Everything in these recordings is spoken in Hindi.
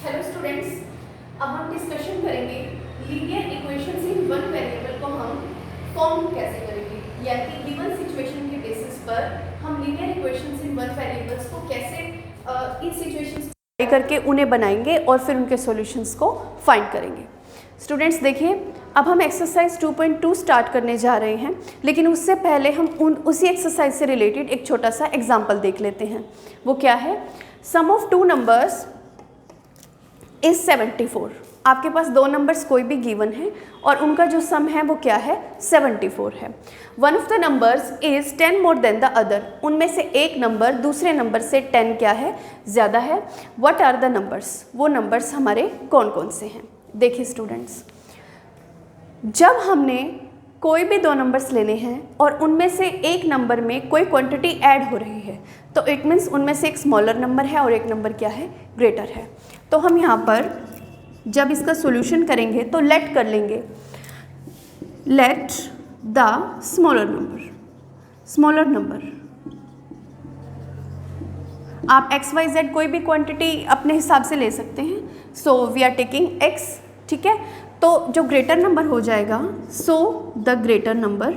हेलो स्टूडेंट्स, अब हम डिस्कशन करेंगे linear equations in one variable को हम फॉर्म कैसे करेंगे, यानी गिवन सिचुएशन के बेसिस पर हम linear equations in one variables को कैसे इन सिचुएशंस करके उन्हें बनाएंगे और फिर उनके सॉल्यूशंस को फाइंड करेंगे। स्टूडेंट्स देखिए, अब हम एक्सरसाइज 2.2 स्टार्ट करने जा रहे हैं, लेकिन उससे पहले हम उसी एक्सरसाइज से रिलेटेड एक छोटा सा एग्जाम्पल देख लेते हैं। वो क्या है? सम ऑफ टू नंबर्स इज 74। आपके पास दो नंबर्स कोई भी गिवन है और उनका जो सम है वो क्या है? 74 है। One of the numbers is 10 more than the other. उनमें से एक नंबर दूसरे नंबर से 10 क्या है? ज़्यादा है। What are the numbers? वो नंबर्स हमारे कौन कौन से हैं? देखिए स्टूडेंट्स, जब हमने कोई भी दो नंबर्स लेने हैं और उनमें से एक नंबर में कोई क्वांटिटी ऐड हो रही है, तो इट मीन्स उनमें से एक स्मॉलर नंबर है और एक नंबर क्या है? ग्रेटर है। तो हम यहाँ पर जब इसका सॉल्यूशन करेंगे तो लेट कर लेंगे, लेट द स्मॉलर नंबर। आप x y z कोई भी क्वांटिटी अपने हिसाब से ले सकते हैं। So we are taking x, ठीक है। तो जो ग्रेटर नंबर हो जाएगा, so the greater number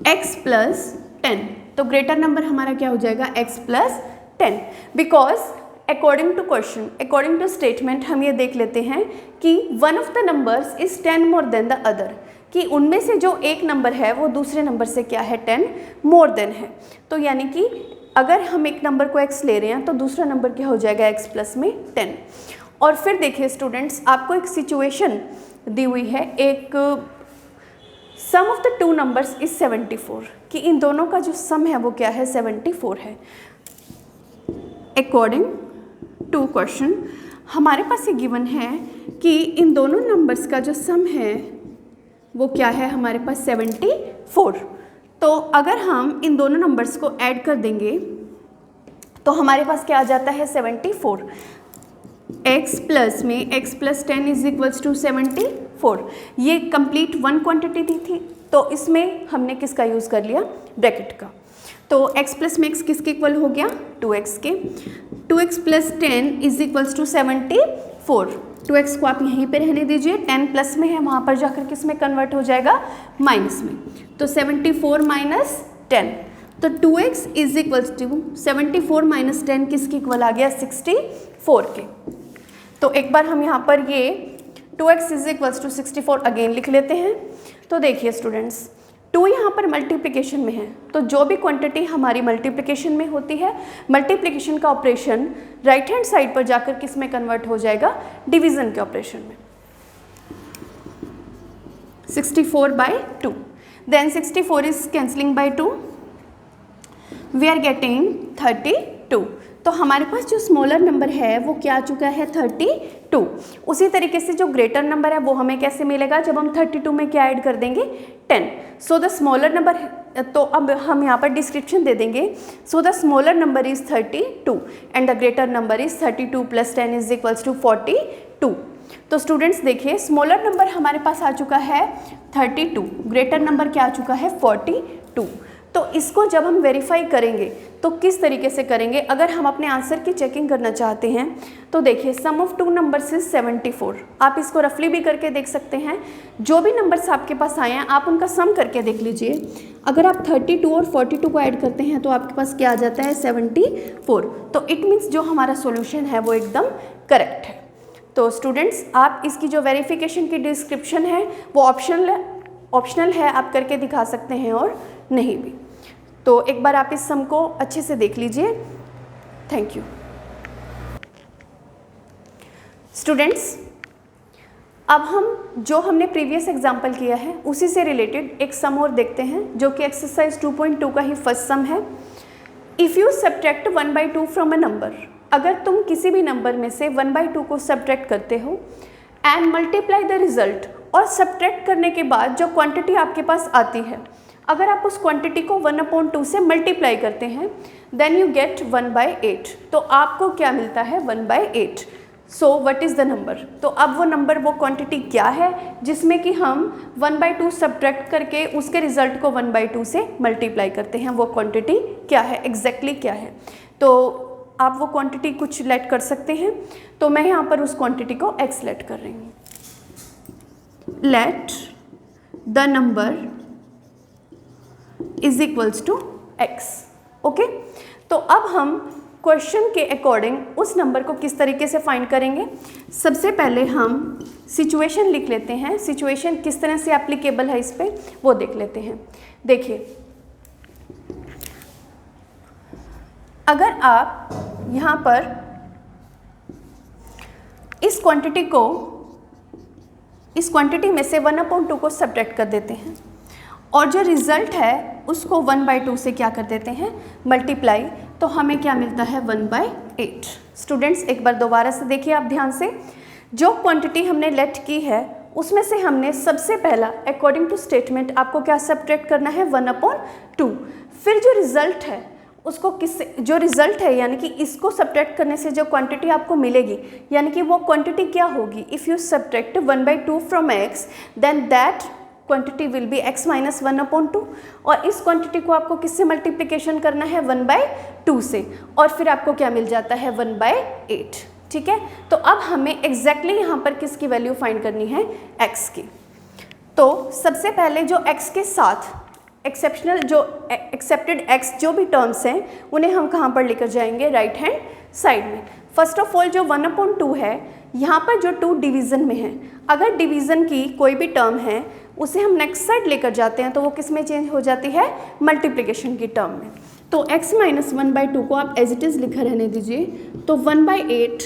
x plus 10। तो ग्रेटर नंबर हमारा क्या हो जाएगा? x plus 10। Because according to question, according to statement हम ये देख लेते हैं कि one of the numbers is 10 more than the other, कि उनमें से जो एक नंबर है वो दूसरे नंबर से क्या है? 10 मोर देन है। तो यानी कि अगर हम एक नंबर को x ले रहे हैं तो दूसरा नंबर क्या हो जाएगा? x प्लस में 10। और फिर देखिए स्टूडेंट्स, आपको एक सिचुएशन दी हुई है, एक sum of the two numbers is 74, कि इन दोनों का जो सम है वो क्या है? 74 है। अकॉर्डिंग टू क्वेश्चन हमारे पास ये गिवन है कि इन दोनों नंबर्स का जो सम है वो क्या है? हमारे पास 74। तो अगर हम इन दोनों नंबर्स को ऐड कर देंगे तो हमारे पास क्या आ जाता है? 74। x प्लस में x plus 10 is equals to 74। ये कंप्लीट वन क्वांटिटी दी थी, तो इसमें हमने किसका यूज़ कर लिया? ब्रैकेट का। तो x प्लस में x किसके इक्वल हो गया? 2x के। 2x plus 10 is equals to 74। 2x को आप यहीं पे रहने दीजिए, 10 प्लस में है, वहाँ पर जाकर किस में कन्वर्ट हो जाएगा? माइनस में। तो 74 माइनस 10, तो 2x is equals to 74 minus 10 किसके इक्वल आ गया? 64 के। तो एक बार हम यहाँ पर ये 2x is equals to 64 again लिख लेते हैं। तो देखिए स्टूडेंट्स, 2 यहाँ पर मल्टीप्लिकेशन में है, तो जो भी क्वांटिटी हमारी मल्टीप्लिकेशन में होती है, मल्टीप्लिकेशन का ऑपरेशन राइट हैंड साइड पर जाकर किस में कन्वर्ट हो जाएगा? डिवीजन के ऑपरेशन में। 64/2, then 64 is cancelling by 2, we are getting 32। तो हमारे पास जो स्मॉलर नंबर है वो क्या आ चुका है? 32। उसी तरीके से जो ग्रेटर नंबर है वो हमें कैसे मिलेगा? जब हम 32 में क्या ऐड कर देंगे? 10। सो द स्मॉलर नंबर, तो अब हम यहाँ पर डिस्क्रिप्शन दे देंगे। So the smaller number is 32 and the greater number is 32 plus 10 is equals to 42। तो स्टूडेंट्स देखिए, स्मॉलर नंबर हमारे पास आ चुका है 32, ग्रेटर नंबर क्या आ चुका है? 42। तो इसको जब हम वेरीफाई करेंगे तो किस तरीके से करेंगे? अगर हम अपने आंसर की चेकिंग करना चाहते हैं तो देखिए, सम ऑफ टू नंबर्स इज 74। आप इसको रफली भी करके देख सकते हैं। जो भी नंबर्स आपके पास आए हैं आप उनका सम करके देख लीजिए। अगर आप 32 और 42 को ऐड करते हैं तो आपके पास क्या आ जाता है? 74। तो इट मीन्स जो हमारा सोल्यूशन है वो एकदम करेक्ट है। तो स्टूडेंट्स, आप इसकी जो वेरिफिकेशन की डिस्क्रिप्शन है वो ऑप्शनल है, आप करके दिखा सकते हैं और नहीं भी। तो एक बार आप इस सम को अच्छे से देख लीजिए। Thank you students. अब हम जो हमने प्रीवियस एग्जाम्पल किया है उसी से रिलेटेड एक सम और देखते हैं, जो कि एक्सरसाइज 2.2 का ही फर्स्ट सम है। If you subtract 1/2 from a number, अगर तुम किसी भी नंबर में से 1/2 को सब्ट्रैक्ट करते हो एंड मल्टीप्लाई द रिजल्ट, और सब्ट्रैक्ट करने के बाद जो क्वांटिटी आपके पास आती है, अगर आप उस क्वांटिटी को 1/2 से मल्टीप्लाई करते हैं, देन यू गेट 1/8। तो आपको क्या मिलता है? 1/8। So what is the number. तो अब वो नंबर, वो क्वांटिटी क्या है जिसमें कि हम 1/2 सब्ट्रैक्ट करके उसके रिजल्ट को 1/2 से मल्टीप्लाई करते हैं, वो क्वांटिटी क्या है, एग्जैक्टली क्या है। तो आप वो क्वांटिटी कुछ लेट कर सकते हैं। तो मैं यहाँ पर उस क्वांटिटी को x लेट कर रही हूँ। Let the number is equals to x। Okay, तो अब हम क्वेश्चन के अकॉर्डिंग उस नंबर को किस तरीके से फाइंड करेंगे। सबसे पहले हम सिचुएशन लिख लेते हैं, सिचुएशन किस तरह से एप्लीकेबल है इस पर वो देख लेते हैं। देखिए, अगर आप यहाँ पर इस क्वांटिटी में से 1/2 को सब्ट्रैक्ट कर देते हैं और जो रिजल्ट है उसको 1/2 से क्या कर देते हैं, मल्टीप्लाई, तो हमें क्या मिलता है 1/8। स्टूडेंट्स एक बार दोबारा से देखिए आप ध्यान से, जो क्वांटिटी हमने लेट की है उसमें से हमने सबसे पहला अकॉर्डिंग टू स्टेटमेंट आपको क्या सब्ट्रैक्ट करना है 1/2। फिर जो रिजल्ट है उसको किससे, जो रिजल्ट है यानी कि इसको सब्ट्रैक्ट करने से जो क्वांटिटी आपको मिलेगी, यानी कि वो क्वांटिटी क्या होगी, if you subtract 1/2 from x then that quantity will be x minus 1/2। और इस क्वांटिटी को आपको किससे मल्टीप्लिकेशन करना है 1/2 से, और फिर आपको क्या मिल जाता है 1/8। ठीक है, तो अब हमें एग्जैक्टली यहाँ पर किसकी वैल्यू फाइंड करनी है, x की। तो सबसे पहले जो x के साथ एक्सेप्शनल जो एक्सेप्टेड x जो भी टर्म्स हैं उन्हें हम कहाँ पर लेकर जाएंगे, राइट हैंड साइड में। फर्स्ट ऑफ ऑल जो 1/2 है, यहाँ पर जो 2 डिवीज़न में है, अगर डिवीज़न की कोई भी टर्म है उसे हम नेक्स्ट साइड लेकर जाते हैं तो वो किस में चेंज हो जाती है, मल्टीप्लिकेशन की टर्म में। तो x माइनस 1/2 को आप एज इट इज़ लिखा रहने दीजिए, तो 1/8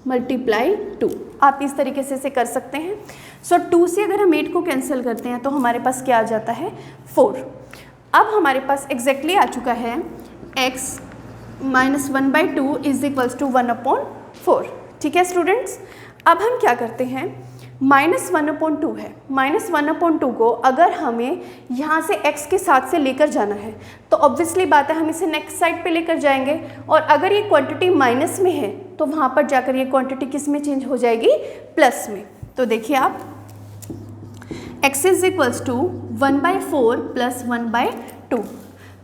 मल्टीप्लाई 2, आप इस तरीके से इसे कर सकते हैं। सो 2 से अगर हम 8 को कैंसिल करते हैं तो हमारे पास क्या आ जाता है 4। अब हमारे पास एग्जैक्टली आ चुका है x minus 1/2 is equals to 1/4। ठीक है स्टूडेंट्स, अब हम क्या करते हैं, -1/2 है, -1/2 को अगर हमें यहाँ से x के साथ से लेकर जाना है तो ऑब्वियसली बात है हम इसे नेक्स्ट साइड पे लेकर जाएंगे, और अगर ये क्वांटिटी माइनस में है तो वहाँ पर जाकर ये क्वांटिटी किस में चेंज हो जाएगी, प्लस में। तो देखिए आप x is equals to 1/4 plus 1/2।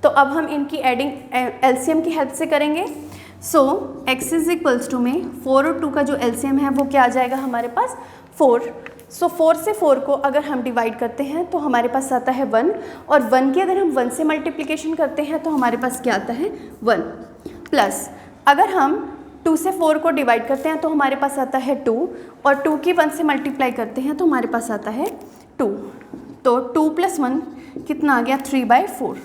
तो अब हम इनकी एडिंग एलसीएम की हेल्प से करेंगे। सो x इज इक्वल्स टू में 4 और 2 का जो एलसीएम है वो क्या आ जाएगा हमारे पास 4। सो 4 से 4 को अगर हम डिवाइड करते हैं तो हमारे पास आता है 1, और 1 की अगर हम 1 से मल्टीप्लिकेशन करते हैं तो हमारे पास क्या आता है 1, प्लस अगर हम 2 से 4 को डिवाइड करते हैं तो हमारे पास आता है 2, और 2 की 1 से मल्टीप्लाई करते हैं तो हमारे पास आता है 2। तो 2 + 1 कितना आ गया 3/4।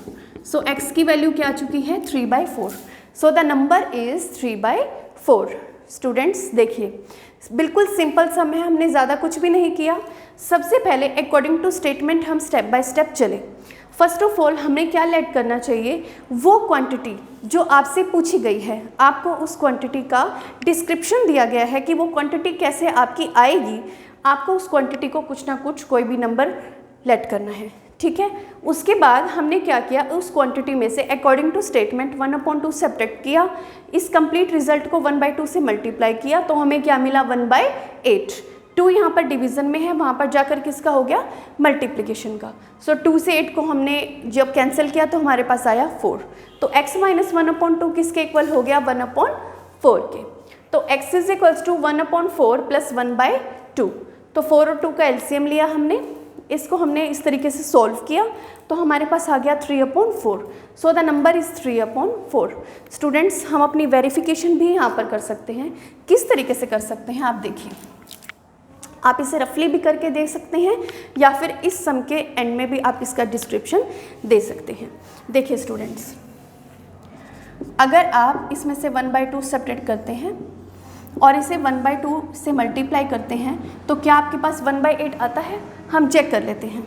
सो x की वैल्यू क्या आ चुकी है 3/4। So the number is 3/4। Students देखिए, बिल्कुल सिंपल सम है, हमने ज़्यादा कुछ भी नहीं किया। सबसे पहले अकॉर्डिंग टू स्टेटमेंट हम स्टेप बाय स्टेप चले। फर्स्ट ऑफ ऑल हमें क्या लेट करना चाहिए, वो क्वांटिटी जो आपसे पूछी गई है, आपको उस क्वांटिटी का डिस्क्रिप्शन दिया गया है कि वो क्वांटिटी कैसे आपकी आएगी, आपको उस क्वांटिटी को कुछ ना कुछ कोई भी नंबर लेट करना है। ठीक है, उसके बाद हमने क्या किया, उस क्वांटिटी में से अकॉर्डिंग टू स्टेटमेंट 1/2 सब्ट्रैक्ट किया, इस कंप्लीट रिजल्ट को 1/2 से मल्टीप्लाई किया तो हमें क्या मिला 1/8। 2 यहाँ पर डिवीज़न में है, वहाँ पर जाकर किसका हो गया मल्टीप्लिकेशन का। सो 2 से 8 को हमने जब कैंसिल किया तो हमारे पास आया 4। तो x माइनस 1/2 किसके इक्वल हो गया 1/4 के। तो x is equals to 1/4 plus 1/2। तो 4 और 2 का एलसीएम लिया हमने, इसको हमने इस तरीके से सॉल्व किया तो हमारे पास आ गया 3/4। So the number is 3/4। Students हम अपनी वेरिफिकेशन भी यहाँ पर कर सकते हैं। किस तरीके से कर सकते हैं आप देखिए, आप इसे रफली भी करके देख सकते हैं या फिर इस सम के एंड में भी आप इसका डिस्क्रिप्शन दे सकते हैं। देखिए स्टूडेंट्स, अगर आप इसमें से 1/2 सब्ट्रैक्ट करते हैं और इसे 1/2 से मल्टीप्लाई करते हैं तो क्या आपके पास 1/8 आता है, हम चेक कर लेते हैं।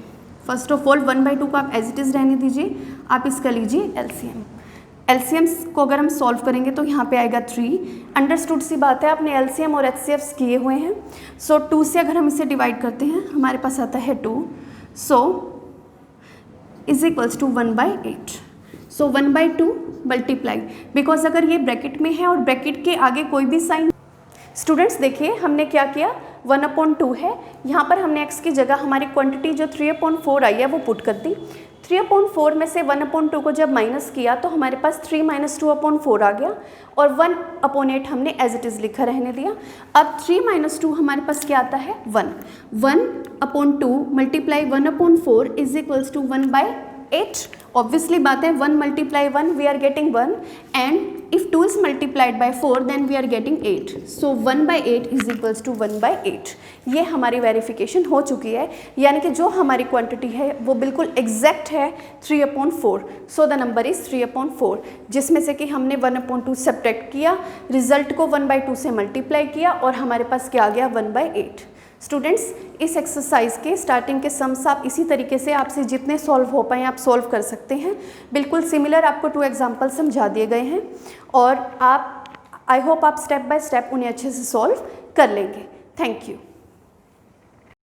फर्स्ट ऑफ ऑल 1/2 को आप एज इट इज़ रहने दीजिए, आप इसका लीजिए एलसीएम। एलसीएम्स को अगर हम सॉल्व करेंगे तो यहाँ पे आएगा 3। अंडरस्टूड सी बात है, आपने एलसीएम और एचसीएफ्स किए हुए हैं। सो 2 से अगर हम इसे डिवाइड करते हैं हमारे पास आता है 2। So is equals to 1/8। सो 1/2 मल्टीप्लाई, बिकॉज अगर ये ब्रैकेट में है और ब्रैकेट के आगे कोई भी साइन, स्टूडेंट्स देखिए हमने क्या किया, 1/2 है, यहाँ पर हमने x की जगह हमारी क्वांटिटी जो 3/4 आई है वो पुट कर दी। 3/4 में से 1/2 को जब माइनस किया तो हमारे पास 3 - 2/4 आ गया और 1/8 हमने एज इट इज़ लिखा रहने दिया। अब 3 - 2 हमारे पास क्या आता है, 1। 1/2 multiply 1/4 is equals to 1/8। Obviously बात है 1 × 1 we are getting 1 and if 2 is multiplied by 4 then we are getting 8। So 1/8 is equals to 1/8। ये हमारी वेरिफिकेशन हो चुकी है, यानी कि जो हमारी क्वांटिटी है वो बिल्कुल एग्जैक्ट है 3/4। सो द नंबर इज 3/4, जिसमें से कि हमने 1/2 सब्ट्रैक्ट किया, रिजल्ट को 1/2 से मल्टीप्लाई किया और हमारे पास क्या आ गया, 1/8। स्टूडेंट्स इस एक्सरसाइज के स्टार्टिंग के सम्स आप इसी तरीके से आपसे जितने सॉल्व हो पाए आप सॉल्व कर सकते हैं। बिल्कुल सिमिलर आपको 2 एग्जाम्पल समझा दिए गए हैं और आप आई होप आप स्टेप बाय स्टेप उन्हें अच्छे से सॉल्व कर लेंगे। Thank you.